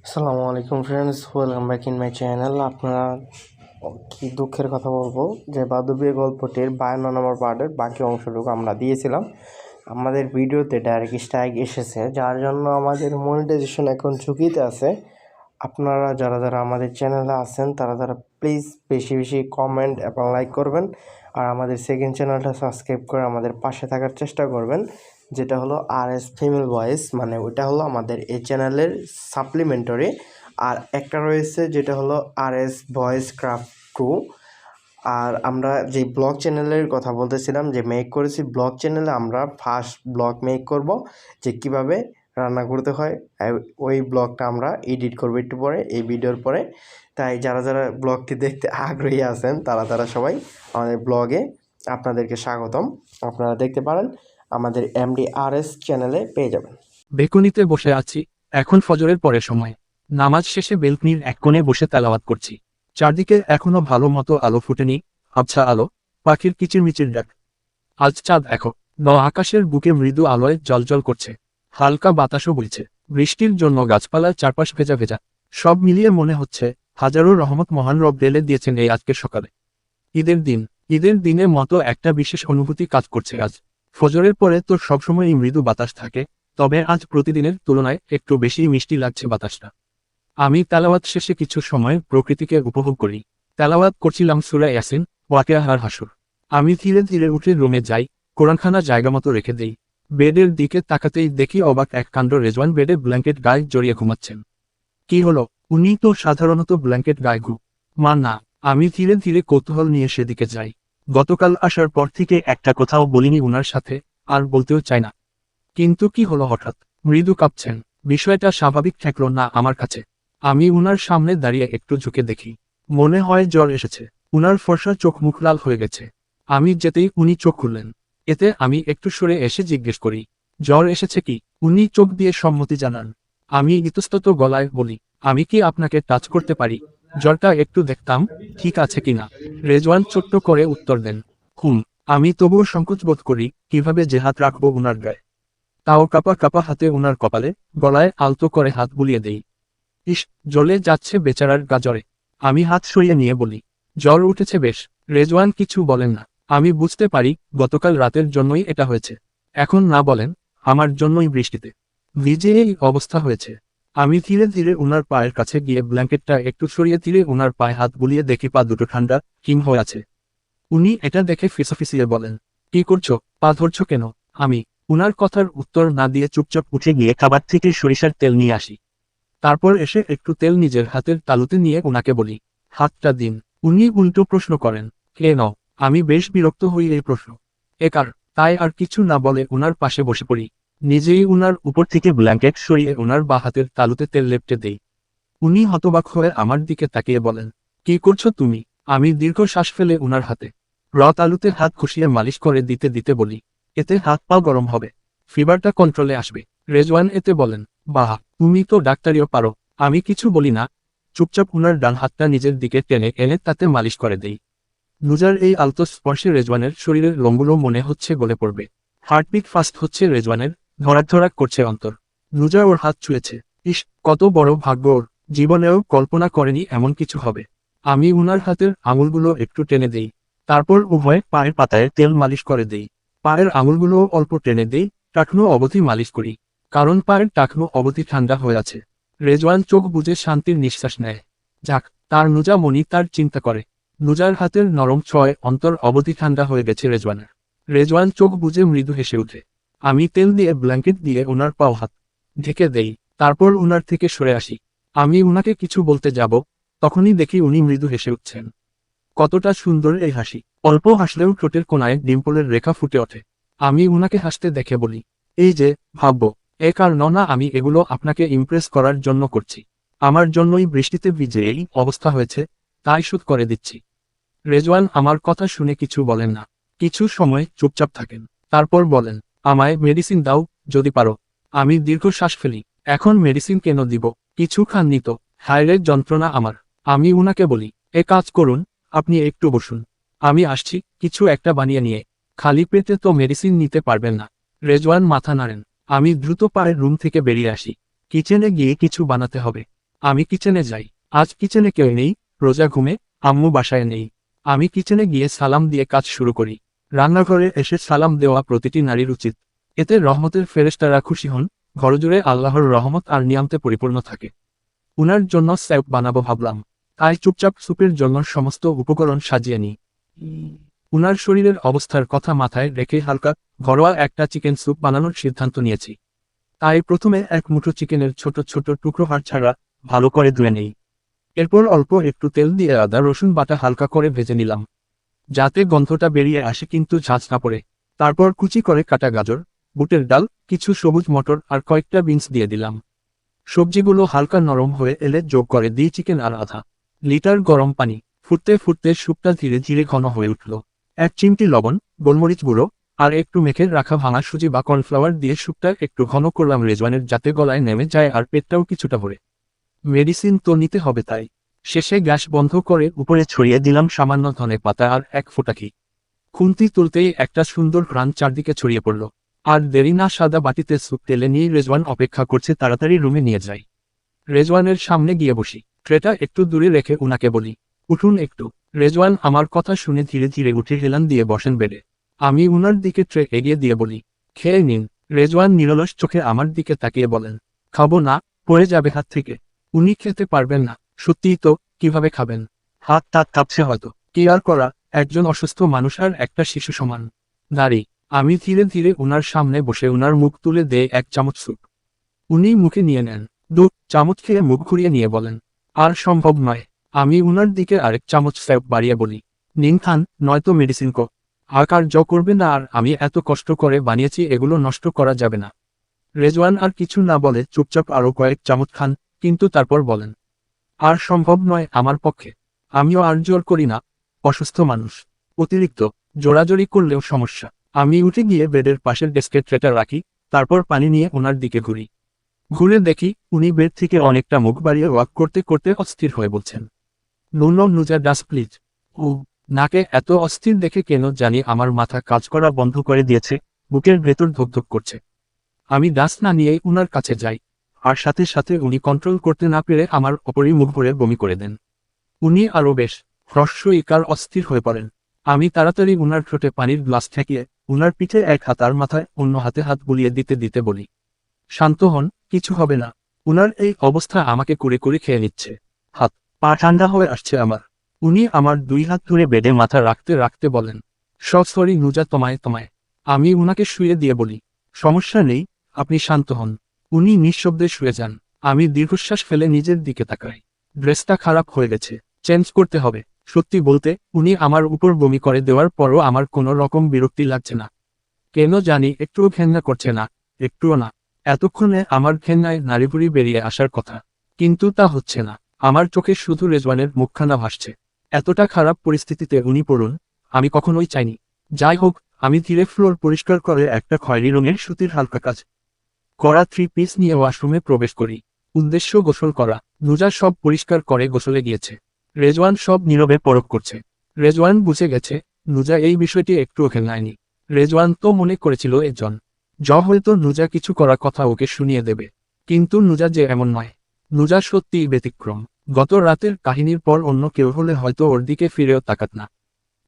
আসসালামু আলাইকুম friends, welcome back in my channel. আপনারা কি দুঃখের কথা বলবো যে বাদবিয়ে গল্পটির 52 নম্বর পার্টের বাকি অংশটুকু আমরা দিয়েছিলাম। আমাদের ভিডিওতে ডাইরেক্ট স্ট্রাইক এসেছে, যার জন্য আমাদের মনিটাইজেশন এখন ঝুঁকিতে আছে। আপনারা যারা যারা আমাদের চ্যানেলে আছেন তারা প্লিজ বেশি বেশি কমেন্ট এবং লাইক করবেন, আর আমাদের সেকেন্ড চ্যানেলটা সাবস্ক্রাইব করে আমাদের পাশে থাকার চেষ্টা করবেন, যেটা হলো আর এস ফিমেল ভয়েস, মানে ওইটা হলো আমাদের এই চ্যানেলের সাপ্লিমেন্টারি। আর একটা রয়েছে যেটা হলো আর এস ভয়েস ক্রাফট টু। আর আমরা যে ব্লগ চ্যানেলের কথা বলতেছিলাম যে মেক করেছি, ব্লগ চ্যানেলে আমরা ফার্স্ট ব্লগ মেক করব যে কিভাবে রান্না করতে হয়। ওই ব্লগটা আমরা এডিট করবো একটু পরে, এই ভিডিওর পরে। তাই যারা যারা ব্লগটি দেখতে আগ্রহী আছেন তারা সবাই আমাদের ব্লগে আপনাদেরকে স্বাগতম। আপনারা দেখতে পারেন, আমাদের MDRS চ্যানেলে পেয়ে যাবেন। বেলকনিতে বসে আছি, এখন ফজরের পরে সময়। নামাজ শেষে বেলকনির এক কোণে বসে তেলাওয়াত করছি। চারদিকে এখনো ভালো মতো আলো ফুটেনি, আবছা আলো, পাখির কিচিরমিচির ডাক। আজ চাঁদ আকাশের বুকে মৃদু আলোয় জ্বলজ্বল করছে। হালকা বাতাসও বইছে। বৃষ্টির জন্য গাছপালার চারপাশ ভেজা ভেজা। সব মিলিয়ে মনে হচ্ছে হাজারো রহমত মহান রব ঢেলে দিয়েছেন এই আজকের সকালে। ঈদের দিনের মতো একটা বিশেষ অনুভূতি কাজ করছে আজ। ফজরের পরে তো সবসময়ই মৃদু বাতাস থাকে, তবে আজ প্রতিদিনের তুলনায় একটু বেশি মিষ্টি লাগছে বাতাসটা। আমি তেলাওয়াত শেষে কিছু সময় প্রকৃতিকে উপভোগ করি। তেলাওয়াত করছিলাম সূরা ইয়াসিন, ওয়াকিয়া আর হাসর। আমি ধীরে ধীরে উঠে রুমে যাই, কোরআনখানা জায়গা মতো রেখে দেই। বেডের দিকে তাকাতেই দেখি অবাক এক কাণ্ড, রেজওয়ান বেডে ব্ল্যাঙ্কেট গায়ে জড়িয়ে ঘুমাচ্ছেন। কি হলো? উনি তো সাধারণত ব্ল্যাঙ্কেট গায়ে মা না। আমি ধীরে ধীরে কৌতূহল নিয়ে সেদিকে যাই। গতকাল আসার পর থেকে একটা কথাও বলিনি উনার সাথে, আর বলতেও চাই না। কিন্তু কি হলো হঠাৎ? মৃদু কাঁপছেন। বিষয়টা স্বাভাবিক ঠেকল না আমার কাছে। আমি উনার সামনে দাঁড়িয়ে একটু ঝুঁকে দেখি। মনে হয় জ্বর এসেছে। উনার ফর্সা চোখ মুখ লাল হয়ে গেছে। আমি যেতেই উনি চোখ খুললেন। এতে আমি একটু সরে এসে জিজ্ঞেস করি, জ্বর এসেছে কি? উনি চোখ দিয়ে সম্মতি জানান। আমি ইতস্তত গলায় বলি, আমি কি আপনাকে টাচ করতে পারি? জ্বরটা একটু দেখতাম ঠিক আছে কিনা। রেজওয়ান ছোট্ট করে উত্তর দেন, হুম। আমি তবুও সংকোচ বোধ করি কিভাবে যে হাত রাখবো উনার গায়ে। তাও কাপা কাপা হাতে উনার কপালে, গলায় আলতো করে হাত বুলিয়ে দেই। ইস, জ্বলে যাচ্ছে বেচারার গা জ্বরে। আমি হাত সরিয়ে নিয়ে বলি, জ্বর উঠেছে বেশ। রেজওয়ান কিছু বলেন না। আমি বুঝতে পারি গতকাল রাতের জন্যই এটা হয়েছে। এখন না বলেন, আমার জন্যই বৃষ্টিতে ভিজে এই অবস্থা হয়েছে। আমি ধীরে ধীরে উনার পায়ের কাছে গিয়ে ব্ল্যাঙ্কেটটা একটু সরিয়ে ধীরে উনার পায়ে হাত বুলিয়ে দেখি পা দুটো ঠান্ডা হিম হয়ে আছে। উনি এটা দেখে ফিসফিসিয়ে বলেন, কি করছো? পা ধরছো কেন? আমি উনার কথার উত্তর না দিয়ে চুপচাপ উঠে গিয়ে খাবার থেকে সরিষার তেল নিয়ে আসি। তারপর এসে একটু তেল নিজের হাতের তালুতে নিয়ে উনাকে বলি, হাতটা দিন। উনি উল্টো প্রশ্ন করেন, কেন? আমি বেশ বিরক্ত হই এই প্রশ্ন। একার তাই আর কিছু না বলে উনার পাশে বসে পড়ি। নিজেই উনার উপর থেকে ব্ল্যাঙ্কেট সরিয়ে উনার বা হাতের তালুতে তেল লেপটে দেই। উনি হতবাক হয়ে আমার দিকে তাকিয়ে বলেন, কি করছো তুমি? আমি দীর্ঘ শ্বাস ফেলে উনার হাতে তালুতে হাত খুশিয়ে মালিশ করে দিতে দিতে বলি, এতে হাত পা গরম হবে, ফিভারটা কন্ট্রোলে আসবে। রেজওয়ান এতে বলেন, বাহ, তুমি তো ডাক্তারিও পারো। আমি কিছু বলি না, চুপচাপ উনার ডান হাতটা নিজের দিকে টেনে এনে তাতে মালিশ করে দেই। নুজার এই আলতো স্পর্শে রেজওয়ানের শরীরের লোমগুলো মনে হচ্ছে গলে পড়বে। হার্টবিট ফাস্ট হচ্ছে রেজওয়ানের, ধরাক ধরাক করছে অন্তর। নুজা ওর হাত ছুঁয়েছে। ইস, কত বড় ভাগ্য ওর। জীবনেও কল্পনা করেনি এমন কিছু হবে। আমি উনার হাতের আঙুলগুলো একটু টেনে দেই। তারপর উভয় পায়ের পাতায় তেল মালিশ করে দেই। পায়ের আঙুলগুলোও অল্প টেনে দেই, টাকনো অবধি মালিশ করি। কারণ পায়ের টাকনো অবধি ঠান্ডা হয়ে আছে। রেজওয়ান চোখ বুজে শান্তির নিঃশ্বাস নেয়। যাক, তার নুজা মনি তার চিন্তা করে। নুজার হাতের নরম ছোঁয়ায় অন্তর অবধি ঠান্ডা হয়ে গেছে রেজওয়ানের। রেজওয়ান চোখ বুজে মৃদু হেসে ওঠে। আমি তেল দিয়ে ব্ল্যাঙ্কেট দিয়ে ওনার পাও হাত ঢেকে দেই। তারপর উনার থেকে সরে আসি। আমি উনাকে কিছু বলতে যাব, তখনই দেখি উনি মৃদু হেসে উঠছেন। কতটা সুন্দর এই হাসি! অল্প হাসলেও ঠোঁটের কোণায় ডিম্পলের রেখা ফুটে ওঠে। আমি উনাকে হাসতে দেখে বলি, এই যে ভাবব, এ কারণ না আমি এগুলো আপনাকে ইমপ্রেস করার জন্য করছি। আমার জন্যই বৃষ্টিতে ভিজে এই অবস্থা হয়েছে, তাই শোধ করে দিচ্ছি। রেজওয়ান আমার কথা শুনে কিছু বলেন না। কিছু সময় চুপচাপ থাকেন। তারপর বলেন, আমায় মেডিসিন দাও যদি পারো। আমি দীর্ঘ শ্বাস ফেলি। এখন মেডিসিন কেন দিব? কিছু খাননি তো? থাইরয়েড যন্ত্রণা আমার। আমি উনাকে বলি, এ কাজ করুন, আপনি একটু বসুন। আমি আসছি কিছু একটা বানিয়ে নিয়ে। খালি পেটে তো মেডিসিন নিতে পারবেন না। রেজওয়ান মাথা নাড়েন। আমি দ্রুত পায়ের রুম থেকে বেরিয়ে আসি। কিচেনে গিয়ে কিছু বানাতে হবে। আমি কিচেনে যাই। আজ কিচেনে কেউ নেই, রোজা ঘুমে, আম্মু বাসায় নেই। আমি কিচেনে গিয়ে সালাম দিয়ে কাজ শুরু করি। রান্নাঘরে এসে সালাম দেওয়া প্রতিটি নারীর উচিত। এতে রহমতের ফেরেশতারা খুশি হন, ঘরজুড়ে আল্লাহর রহমত আর নিয়ামতে পরিপূর্ণ থাকে। উনার জন্য স্যাপ বানাবো ভাবলাম, তাই চুপচাপ স্যুপের জন্য সমস্ত উপকরণ সাজিয়ে নিই। উনার শরীরের অবস্থার কথা মাথায় রেখে হালকা ঘরোয়া একটা চিকেন স্যুপ বানানোর সিদ্ধান্ত নিয়েছি। তাই প্রথমে এক মুঠো চিকেনের ছোট ছোট টুকরো হাড় ছাড়া ভালো করে ধুয়ে নেই। এরপর অল্প একটু তেল দিয়ে আদা রসুন বাটা হালকা করে ভেজে নিলাম, যাতে গন্ধটা বেরিয়ে আসে কিন্তু ঝাঁঝ না পড়ে। তারপর কুচি করে কাটা গাজর, বুটের ডাল, কিছু সবুজ মটর আর কয়েকটা বিনস দিয়ে দিলাম। সবজিগুলো হালকা নরম হয়ে এলে যোগ করে দিই চিকেন আর আধা লিটার গরম পানি। ফুটতে ফুটতে স্যুপটা ধীরে ধীরে ঘন হয়ে উঠল। এক চিমটি লবণ, গোলমরিচ গুঁড়ো আর একটু মেখে রাখা ভাঙা সুজি বা কর্নফ্লাওয়ার দিয়ে স্যুপটা একটু ঘন করলাম রেজওয়ানের, যাতে গলায় নেমে যায় আর পেটটাও কিছুটা ভরে। মেডিসিন তো নিতে হবে তাই। শেষে গ্যাস বন্ধ করে উপরে ছড়িয়ে দিলাম সামান্য ধনে পাতা আর এক ফোঁটা ঘি। খুন্তি তুলতেই একটা সুন্দর ঘ্রাণ চারদিকে ছড়িয়ে পড়ল। আর দেরি না, সাদা বাটিতে স্যুপ টেলে নিয়ে রেজওয়ান অপেক্ষা করছে, তাড়াতাড়ি রুমে নিয়ে যাই। রেজওয়ানের সামনে গিয়ে বসি, ট্রেটা একটু দূরে রেখে উনাকে বলি, উঠুন একটু। রেজওয়ান আমার কথা শুনে ধীরে ধীরে উঠে হেলান দিয়ে বসেন বেডে। আমি উনার দিকে ট্রে এগিয়ে দিয়ে বলি, খেয়ে নিন। রেজওয়ান নিরলস চোখে আমার দিকে তাকিয়ে বলেন, খাবো না, পড়ে যাবে হাত থেকে। উনি খেতে পারবেন না। সত্যিই তো, কিভাবে খাবেন? হাত টাত কাঁপছে হয়তো। কি আর করা, একজন অসুস্থ মানুষ আর একটা শিশু সমান। নারী। আমি ধীরে ধীরে উনার সামনে বসে উনার মুখ তুলে দেয় এক চামচ স্যুপ। উনি মুখে নিয়ে নেন, 2 চামচ খেয়ে মুখ ঘুরিয়ে নিয়ে বলেন, আর সম্ভব নয়। আমি উনার দিকে আরেক চামচ স্যাপ বাড়িয়ে বলি, নিন খান, নয়তো মেডিসিন কো আর জ করবে না। আর আমি এত কষ্ট করে বানিয়েছি, এগুলো নষ্ট করা যাবে না। রেজওয়ান আর কিছু না বলে চুপচাপ আরো কয়েক চামচ খান, কিন্তু তারপর বলেন, আর সম্ভব নয় আমার পক্ষে। আমিও আর জোর করি না, অসুস্থ মানুষ। অতিরিক্ত জোরাজোরি করলেও সমস্যা। আমি উঠে গিয়ে বেডের পাশের ডেস্কে ট্রেটা রাখি, তারপর পানি নিয়ে ওনার দিকে ঘুরি। ঘুরে দেখি উনি বেড থেকে অনেকটা মুখ বাড়িয়ে ওয়াক করতে করতে অস্থির হয়ে বলছেন, নুনো নুজা ডাস প্লিজ। ও, নাকে এত অস্থির দেখে কেন জানি আমার মাথা কাজ করা বন্ধ করে দিয়েছে, বুকের ভেতর ধুকধুক করছে। আমি ডাস না নিয়েই উনার কাছে যাই, আর সাথে সাথে উনি কন্ট্রোল করতে না পেরে আমার ওপরই মুখ ভরে বমি করে দেন। উনি আরও বেশ হ্রস্বইকার অস্থির হয়ে পড়েন। আমি তাড়াতাড়ি উনার ঠোঁটে পানির গ্লাস ঠেকিয়ে উনার পিঠে এক হাত আর মাথায় অন্য হাতে হাত বুলিয়ে দিতে দিতে বলি, শান্ত হন, কিছু হবে না। উনার এই অবস্থা আমাকে কুড়ে কুড়ে খেয়ে নিচ্ছে। হাত পা ঠান্ডা হয়ে আসছে আমার। উনি আমার 2 হাত ধরে বেডে মাথা রাখতে রাখতে বলেন, সরি নুজা, তোমায়। আমি উনাকে শুয়ে দিয়ে বলি, সমস্যা নেই, আপনি শান্ত হন। উনি নিঃশব্দে শুয়ে যান। আমি দীর্ঘশ্বাস ফেলে নিজের দিকে তাকাই। ড্রেসটা খারাপ হয়ে গেছে, চেঞ্জ করতে হবে। সত্যি বলতে, উনি আমার উপর বমি করে দেওয়ার পরও আমার কোনো রকম বিরক্তি লাগছে না। কেন জানি একটুও ঘেন্না করছে না, একটুও না। এতক্ষণে আমার ঘেন্নায় নাড়িভুড়ি বেরিয়ে আসার কথা, কিন্তু তা হচ্ছে না। আমার চোখে শুধু রেজওয়ানের মুখখানা ভাসছে। এতটা খারাপ পরিস্থিতিতে উনি পড়ুন, আমি কখনোই চাইনি। যাই হোক, আমি ধীরে ফ্লোর পরিষ্কার করে একটা খয়েরি রঙের সুতির হালকা কাজ করা 3 পিস নিয়ে ওয়াশরুমে প্রবেশ করি। উদ্দেশ্য গোসল করা। নুজা সব পরিষ্কার করে গোসলে গিয়েছে। রেজওয়ান সব নীরবে পরখ করছে। রেজওয়ান বুঝে গেছে নুজা এই বিষয়টি একটুও খেলায়নি। রেজওয়ান তো মনে করেছিল এজন হয়তো নুজা কিছু করার কথা ওকে শুনিয়ে দেবে, কিন্তু নুজা যে এমন নয়। নুজা সত্যিই ব্যতিক্রম। গত রাতের কাহিনীর পর অন্য কেউ হলে হয়তো ওর দিকে ফিরেও তাকাত না।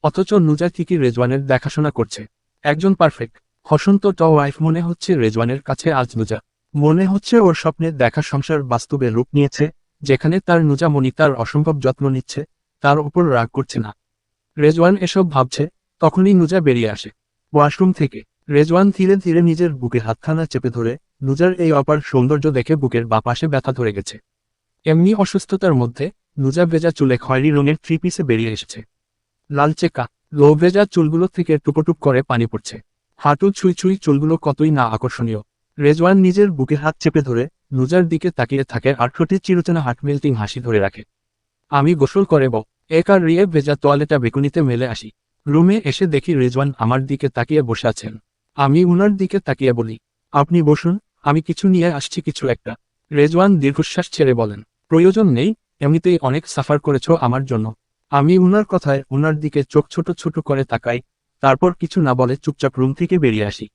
অথচ নুজা ঠিকই রেজওয়ানের দেখাশোনা করছে। একজন পারফেক্ট হসন্ত ওয়াইফ মনে হচ্ছে রেজওয়ানের কাছে আজ নুজা। মনে হচ্ছে ওর স্বপ্নের দেখা সংসার বাস্তবে রূপ নিয়েছে, যেখানে তার নুজা মনি তার অসম্ভব যত্ন নিচ্ছে, তার উপর রাগ করছে না। রেজওয়ান এসব ভাবছে, তখনই নুজা বেরিয়ে আসে ওয়াশরুম থেকে। রেজওয়ান ধীরে ধীরে নিজের বুকে হাতখানা চেপে ধরে। নুজার এই অপার সৌন্দর্য দেখে বুকের বাঁ পাশে ব্যথা ধরে গেছে। এমনি অসুস্থতার মধ্যে নুজা ভেজা চুলে খয়েরি রঙের 3 পিসে বেরিয়ে এসেছে। লালচে লো ভেজা চুলগুলো থেকে টুপটুপ করে পানি পড়ছে। হাঁটু ছুঁই ছুঁই চুলগুলো কতই না আকর্ষণীয়। রেজওয়ান নিজের বুকে হাত চেপে ধরে নুজার দিকে তাকিয়ে থাকে আর ঠোঁটে চিরচেনা হার্ট মেল্টিং হাসি ধরে রাখে। আমি গোসল করে একার রিয়ে ভেজা তোয়ালেটা বেকুনিতে মেলে আসি। রুমে এসে দেখি রেজওয়ান আমার দিকে তাকিয়ে বসে আছেন। আমি উনার দিকে তাকিয়ে বলি, আপনি বসুন, আমি কিছু নিয়ে আসছি, কিছু একটা। রেজওয়ান দীর্ঘশ্বাস ছেড়ে বলেন, প্রয়োজন নেই, এমনিতেই অনেক সাফার করেছো আমার জন্য। আমি উনার কথায় উনার দিকে চোখ ছোট ছোট করে তাকাই, তারপর কিছু না বলে চুপচাপ রুম থেকে বেরিয়ে আসি।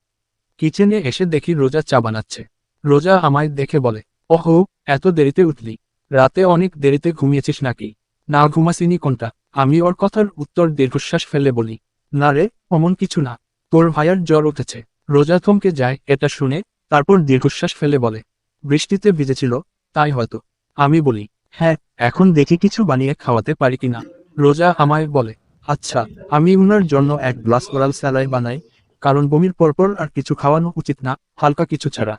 কিচেনে এসে দেখি রোজা চা বানাচ্ছে। রোজা আমায় দেখে বলে, ওহো, এত দেরিতে উঠলি, রাতে অনেক দেরিতে ঘুমিয়েছিস নাকি? না ঘুমাসিনি কোনটা? আমি ওর কথার উত্তর দীর্ঘশ্বাস ফেলে বলি, না রে, অমন কিছু না। তোর ভাইয়ার জ্বর উঠেছে। রোজা থমকে যায় এটা শুনে, তারপর দীর্ঘশ্বাস ফেলে বলে, বৃষ্টিতে ভিজেছিল, তাই হয়তো। আমি বলি, হ্যাঁ, এখন দেখি কিছু বানিয়ে খাওয়াতে পারি কিনা। রোজা আমায় বলে, আচ্ছা। আমি উনার জন্য এক গ্লাস ওরাল স্যালাই বানাই, কারণ বমির পরপর আর কিছু খাওয়ানো উচিত না, হালকা কিছু ছাড়া।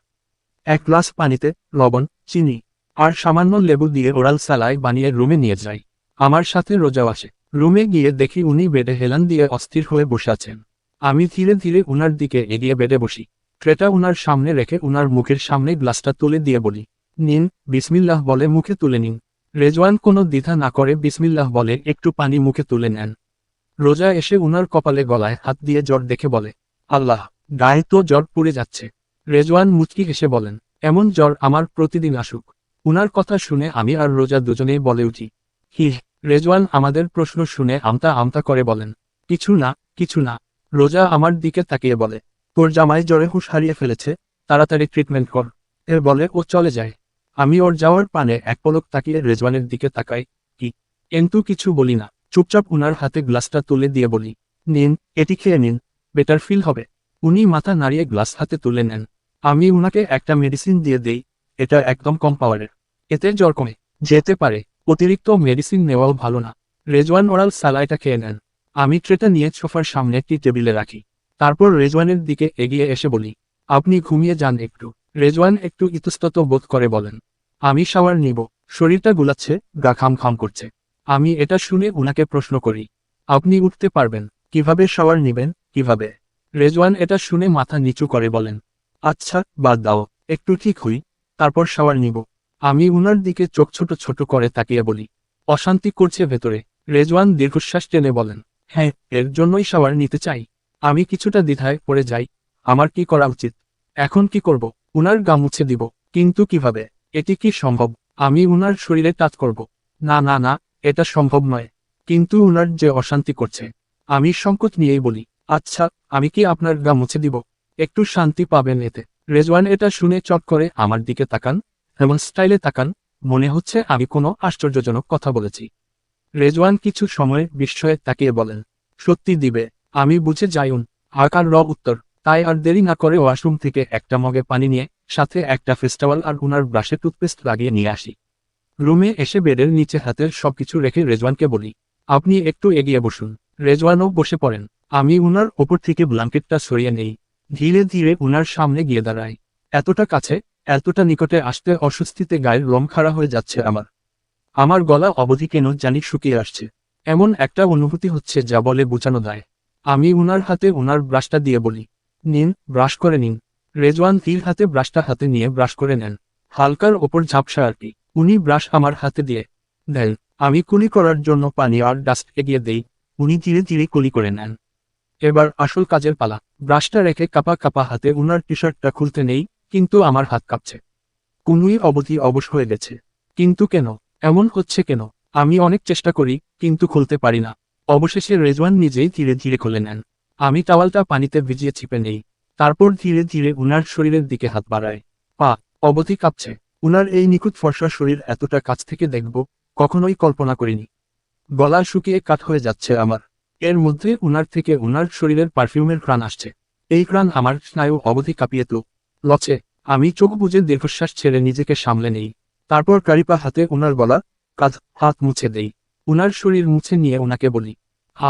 এক গ্লাস পানিতে লবণ, চিনি আর সামান্য লেবু দিয়ে ওরাল স্যালাই বানিয়ে রুমে নিয়ে যাই। আমার সাথে রোজাও আসে। রুমে গিয়ে দেখি উনি বেডে হেলান দিয়ে অস্থির হয়ে বসে আছেন। আমি ধীরে ধীরে উনার দিকে এগিয়ে বেডে বসি। ট্রেটা উনার সামনে রেখে উনার মুখের সামনে গ্লাসটা তুলে দিয়ে বলি, নিন, বিসমিল্লাহ বলে মুখে তুলে নিন। রেজওয়ান কোনো দ্বিধা না করে বিসমিল্লাহ বলে একটু পানি মুখে তুলে নেন। রোজা এসে উনার কপালে গলায় হাত দিয়ে জ্বর দেখে বলে, আল্লাহ, গায়ে তো জ্বর পুড়ে যাচ্ছে। রেজওয়ান মুচকি হেসে বলেন, এমন জ্বর আমার প্রতিদিন আসুক। উনার কথা শুনে আমি আর রোজা দুজনেই বলে উঠি, হি। রেজওয়ান আমাদের প্রশ্ন শুনে আমতা আমতা করে বলেন, কিছু না, কিছু না। রোজা আমার দিকে তাকিয়ে বলে, তোর জামাই জ্বরে হুঁশ হারিয়ে ফেলেছে, তাড়াতাড়ি ট্রিটমেন্ট কর। এর বলে ও চলে যায়। আমি ওর যাওয়ার পানে এক পলক তাকিয়ে রেজওয়ানের দিকে তাকাই, কি কিন্তু কিছু বলি না। চুপচাপ উনার হাতে গ্লাসটা তুলে দিয়ে বলি, নিন, এটি খেয়ে নিন, বেটার ফিল হবে। উনি মাথা নাড়িয়ে গ্লাস হাতে তুলে নেন। আমি উনাকে একটা মেডিসিন দিয়ে দেই, এটা একদম কম পাওয়ারের, এতে জ্বর কমে যেতে পারে। অতিরিক্ত মেডিসিন নেওয়াও ভালো না। রেজওয়ান ওরাল স্যালাইটা খেয়ে নেন। আমি ট্রেটা নিয়ে সোফার সামনে একটি টেবিলে রাখি। তারপর রেজওয়ানের দিকে এগিয়ে এসে বলি, আপনি ঘুমিয়ে যান একটু। রেজওয়ান একটু ইতস্তত বোধ করে বলেন, আমি শাওয়ার নিব। শরীরটা গুলাচ্ছে, গা খাম খাম করছে। আমি এটা শুনে উনাকে প্রশ্ন করি, আপনি উঠতে পারবেন? কিভাবে শাওয়ার নিবেন, কিভাবে? রেজওয়ান এটা শুনে মাথা নিচু করে বলেন, আচ্ছা, বাদ দাও, একটু ঠিক হই, তারপর শাওয়ার নিব। আমি উনার দিকে চোখ ছোট ছোট করে তাকিয়ে বলি, অশান্তি করছে ভেতরে? রেজওয়ান দীর্ঘশ্বাস টেনে বলেন, হ্যাঁ, এর জন্যই শাওয়ার নিতে চাই। আমি কিছুটা দ্বিধায় পড়ে যাই, আমার কি করা উচিত? এখন কি করব? উনার গা মুছে দিব, কিন্তু কিভাবে? এটি কি সম্ভব? আমি উনার শরীরে টাচ করব? না না না, এটা সম্ভব নয়। কিন্তু উনার যে অশান্তি করছে। আমি সংকোচ নিয়েই বলি, আচ্ছা, আমি কি আপনার গা মুছে দিব? একটু শান্তি পাবেন এতে। রেজওয়ান এটা শুনে চট করে আমার দিকে তাকান, এমন স্টাইলে তাকান, মনে হচ্ছে আমি কোনো আশ্চর্যজনক কথা বলেছি। রেজওয়ান কিছু সময় বিস্ময়ে তাকিয়ে বলেন, সত্যি দিবে? আমি বুঝে যাইউন। আকার উত্তর। তাই আর দেরি না করে ওয়াশরুম থেকে একটা মগে পানি নিয়ে, সাথে একটা ফেস্টাওয়াল আর উনার ব্রাশে টুথপেস্ট লাগিয়ে নিয়ে আসি। রুমে এসে বেডের নিচে হাতের সবকিছু রেখে রেজওয়ানকে বলি, আপনি একটু এগিয়ে বসুন। রেজওয়ানও বসে পড়েন। আমি উনার ওপর থেকে ব্ল্যাঙ্কেটটা সরিয়ে নেই। ধীরে ধীরে উনার সামনে গিয়ে দাঁড়াই। এতটা কাছে, এতটা নিকটে আসতে অস্বস্তিতে গায়ের লোম খাড়া হয়ে যাচ্ছে আমার। আমার গলা অবধি কেন জানি শুকিয়ে আসছে। এমন একটা অনুভূতি হচ্ছে যা বলে বোঝানো দায়। আমি উনার হাতে উনার ব্রাশটা দিয়ে বলি, নিন, ব্রাশ করে নিন। রেজওয়ান ধীর হাতে ব্রাশটা হাতে নিয়ে ব্রাশ করে নেন। হালকার ওপর ঝাপসা আর কি। উনি ব্রাশ আমার হাতে দিয়ে দেন। আমি কুলি করার জন্য পানি আর ডাস্ট এগিয়ে দেই। উনি ধীরে ধীরে কুলি করে নেন। এবার আসল কাজের পালা। ব্রাশটা রেখে কাপা কাপা হাতে উনার টি শার্টটা খুলতে নেই, কিন্তু আমার হাত কাঁপছে। কুনুই অবধি অবশ হয়ে গেছে। কিন্তু কেন? এমন হচ্ছে কেন? আমি অনেক চেষ্টা করি, কিন্তু খুলতে পারি না। অবশেষে রেজওয়ান নিজেই ধীরে ধীরে খুলে নেন। আমি টাওয়ালটা পানিতে ভিজিয়ে ছিপে নেই। তারপর ধীরে ধীরে উনার শরীরের দিকে হাত বাড়ায়। পা অবধি কাঁপছে। উনার এই নিখুঁত ফর্সা শরীর এতটা কাছ থেকে দেখব, কখনোই কল্পনা করিনি। গলা শুকিয়ে কাঠ হয়ে যাচ্ছে আমার। এর মধ্যে উনার থেকে উনার শরীরের পারফিউমের ঘ্রাণ আসছে। এই ঘ্রাণ আমার স্নায়ু অবধি কাঁপিয়ে লচে। আমি চোখ বুজে দীর্ঘশ্বাস ছেড়ে নিজেকে সামলে নেই। তারপর কারিপা হাতে উনার গলা, কাঁধ, হাত মুছে দেই। উনার শরীর মুছে নিয়ে উনাকে বলি,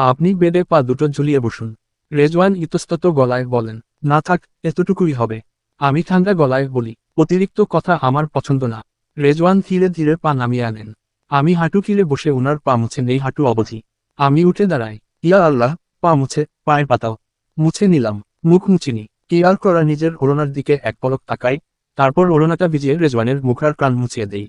আপনি বেডে পা দুটো ঝুলিয়ে বসুন। রেজওয়ান ইতস্তত গলায় বলেন, না থাক, এতটুকুই হবে। আমি ঠান্ডা গলায় বলি, অতিরিক্ত কথা আমার পছন্দ না। রেজওয়ান ধীরে ধীরে পা নামিয়ে আনেন। আমি হাঁটু কিলে বসে উনার পা মুছে নেই হাঁটু অবধি। আমি উঠে দাঁড়াই। ইয়া আল্লাহ, পা মুছে, পায়ের পাতাও মুছে নিলাম। মুখ মুছিনি। কেয়ার করা নিজের ওড়নার দিকে এক পলক তাকাই, তারপর ওড়নাটা ভিজিয়ে রেজওয়ানের মুখ আর কান মুছিয়ে দেই।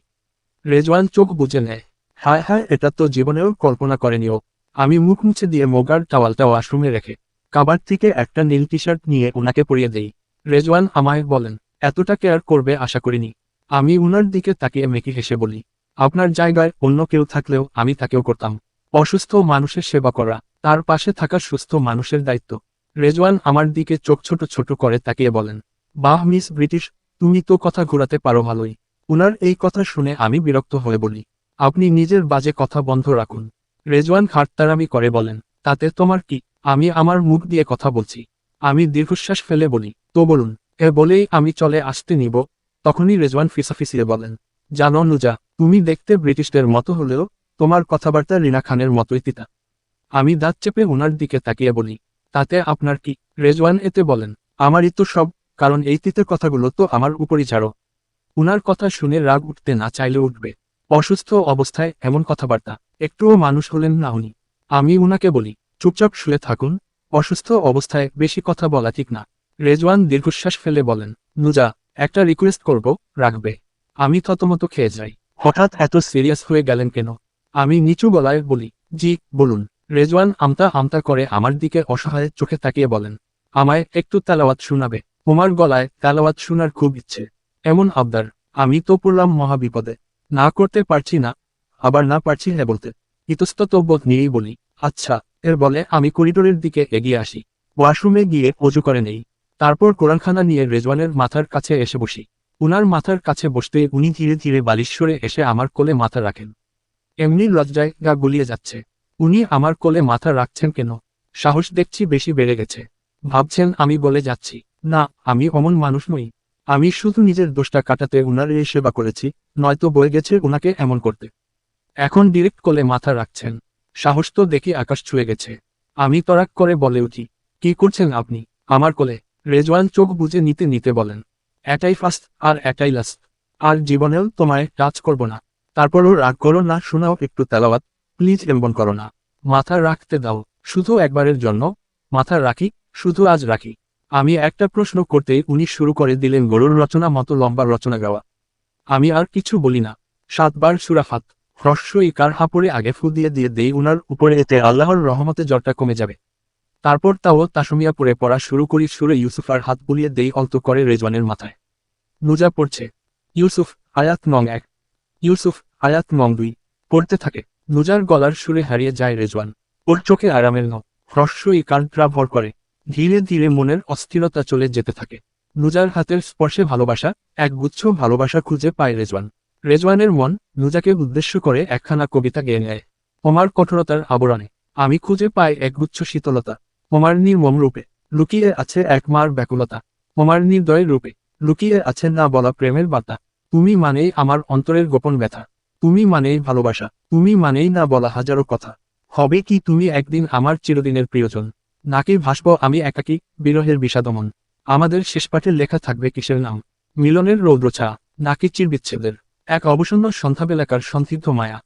রেজওয়ান চোখ বুজে নেয়। হায় হায়, এটা তো জীবনেও কল্পনা করেনিও। আমি মুখ মুছে দিয়ে মোগার টাওয়ালটা ওয়াশরুমে রেখে কাবার থেকে একটা নীল টি শার্ট নিয়ে উনাকে পরিয়ে দেই। রেজওয়ান আমায় বলেন, এতটা কেয়ার করবে আশা করিনি। আমি উনার দিকে তাকিয়ে মেকি হেসে বলি, আপনার জায়গায় অন্য কেউ থাকলেও আমি তাকেও করতাম। অসুস্থ মানুষের সেবা করা, তার পাশে থাকা সুস্থ মানুষের দায়িত্ব। রেজওয়ান আমার দিকে চোখ ছোট ছোট করে তাকিয়ে বলেন, বাহ মিস ব্রিটিশ, তুমি তো কথা ঘোরাতে পারো ভালোই। উনার এই কথা শুনে আমি বিরক্ত হয়ে বলি, আপনি নিজের বাজে কথা বন্ধ রাখুন। রেজওয়ান খাটতারামি করে বলেন, তাতে তোমার কি? আমি আমার মুখ দিয়ে কথা বলছি। আমি দীর্ঘশ্বাস ফেলে বলি, তো বলুন। বলেই আমি চলে আসতে নিব, তখনই রেজওয়ান ফিসাফিসিয়ে বলেন, জানো নুজা, তুমি দেখতে ব্রিটিশদের মতো হলেও তোমার কথাবার্তা রিনা খানের মতোই তিতা। আমি দাঁত চেপে ওনার দিকে তাকিয়ে বলি, তাতে আপনার কি? রেজওয়ান এতে বলেন, আমারই তো সব, কারণ এই তিতের কথাগুলো তো আমার উপরই ঝাড়ো। উনার কথা শুনে রাগ উঠতে না চাইলে উঠবে। অসুস্থ অবস্থায় এমন কথাবার্তা, একটুও মানুষ হলেন না উনি। আমি উনাকে বলি, চুপচাপ শুয়ে থাকুন, অসুস্থ অবস্থায় বেশি কথা বলা ঠিক না। রেজওয়ান দীর্ঘশ্বাস ফেলে বলেন, নুজা, একটা রিকোয়েস্ট করব, রাখবে? আমি থতমত খেয়ে যাই। হঠাৎ এত সিরিয়াস হয়ে গেলেন কেন? আমি নিচু গলায় বলি, জি বলুন। রেজওয়ান আমতা আমতা করে আমার দিকে অসহায় চোখে তাকিয়ে বলেন, আমায় একটু তেলাওয়াত শোনাবে? তোমার গলায় তেলাওয়াত শোনার খুব ইচ্ছে। এমন আবদার, আমি তো পড়লাম মহাবিপদে। না করতে পারছি না, আবার না পারছি হ্যাঁ বলতে। ইতস্তত বোধ নিয়েই বলি, আচ্ছা। বলে আমি করিডোরের দিকে এগিয়ে আসি। ওয়াশরুমে গিয়ে অজু করে নেই। তারপর কোরআনখানা নিয়ে রেজওয়ানের মাথার কাছে এসে বসি। উনার মাথার কাছে বসতে উনি ধীরে ধীরে বালিশ সরে এসে আমার কোলে মাথা রাখেন। এমনি লজ্জায় গা গুলিয়ে যাচ্ছে। উনি আমার কোলে মাথা রাখছেন কেন? সাহস দেখছি বেশি বেড়ে গেছে। ভাবছেন আমি বলে যাচ্ছি, না, আমি অমন মানুষ নই। আমি শুধু নিজের দোষটা কাটাতে উনার এই সেবা করেছি, নয়তো বয়ে গেছে উনাকে এমন করতে। এখন ডিরেক্ট কোলে মাথা রাখছেন, সাহস তো দেখি আকাশ ছুঁয়ে গেছে। আমি তড়াক করে বলে উঠি, কি করছেন আপনি আমার কোলে? রেজওয়ান চোখ বুজে নিতে নিতে বলেন, এটাই ফার্স্ট আর এটাই লাস্ট, আর জীবনেও তোমায় টাচ করব না। তারপরও রাগ করো না, শোনাও একটু তেলাওয়াত, প্লিজ এমন করো না। মাথা রাখতে দাও, শুধু একবারের জন্য। মাথা রাখি, শুধু আজ রাখি। আমি একটা প্রশ্ন করতেই উনি শুরু করে দিলেন গরুর রচনা মতো লম্বা রচনা গাওয়া। আমি আর কিছু বলি না। 7 বার সূরা ফাত, হ্রস্বই কার হাঁপুড়ে আগে ফু দিয়ে দিয়ে দেই উনার উপরে, এতে আল্লাহর রহমতে জ্বরটা কমে যাবে। তারপর তাও তাসমিয়া পড়ে পড়া শুরু করি, সুরে ইউসুফ আর হাত বুলিয়ে দেই অল্প করে রেজওয়ানের মাথায়। নুজা পড়ছে, ইউসুফ আয়াত নং 1, ইউসুফ আয়াত নং 2, পড়তে থাকে। নুজার গলার সুরে হারিয়ে যায় রেজওয়ান। ওর চোখে আরামের হ্রস্বই কানটা ভর করে। ধীরে ধীরে মনের অস্থিরতা চলে যেতে থাকে। নুজার হাতের স্পর্শে ভালোবাসা, এক গুচ্ছ ভালোবাসা খুঁজে পায় রেজওয়ান। রেজওয়ানের মন নুজাকে উদ্দেশ্য করে একখানা কবিতা গেয়ে নেয়। তোমার কঠোরতার আবরণে আমি খুঁজে পাই একগুচ্ছ শীতলতা। তোমার নির্মম রূপে লুকিয়ে আছে এক মার ব্যাকুলতা। তোমার নির্দয় রূপে লুকিয়ে আছে না বলা প্রেমের বার্তা। তুমি মানেই আমার অন্তরের গোপন ব্যথা। তুমি মানেই ভালোবাসা। তুমি মানেই না বলা হাজারো কথা। হবে কি তুমি একদিন আমার চিরদিনের প্রিয়জন? নাকি ভাসব আমি একাকী, বিরহের বিষাদমন? আমাদের শেষ পাঠে লেখা থাকবে কিসের নাম? মিলনের রৌদ্রছা, নাকি চিরবিচ্ছেদের এক অবসন্ন সন্ধ্যাবেলাকার সন্দিগ্ধ মায়া?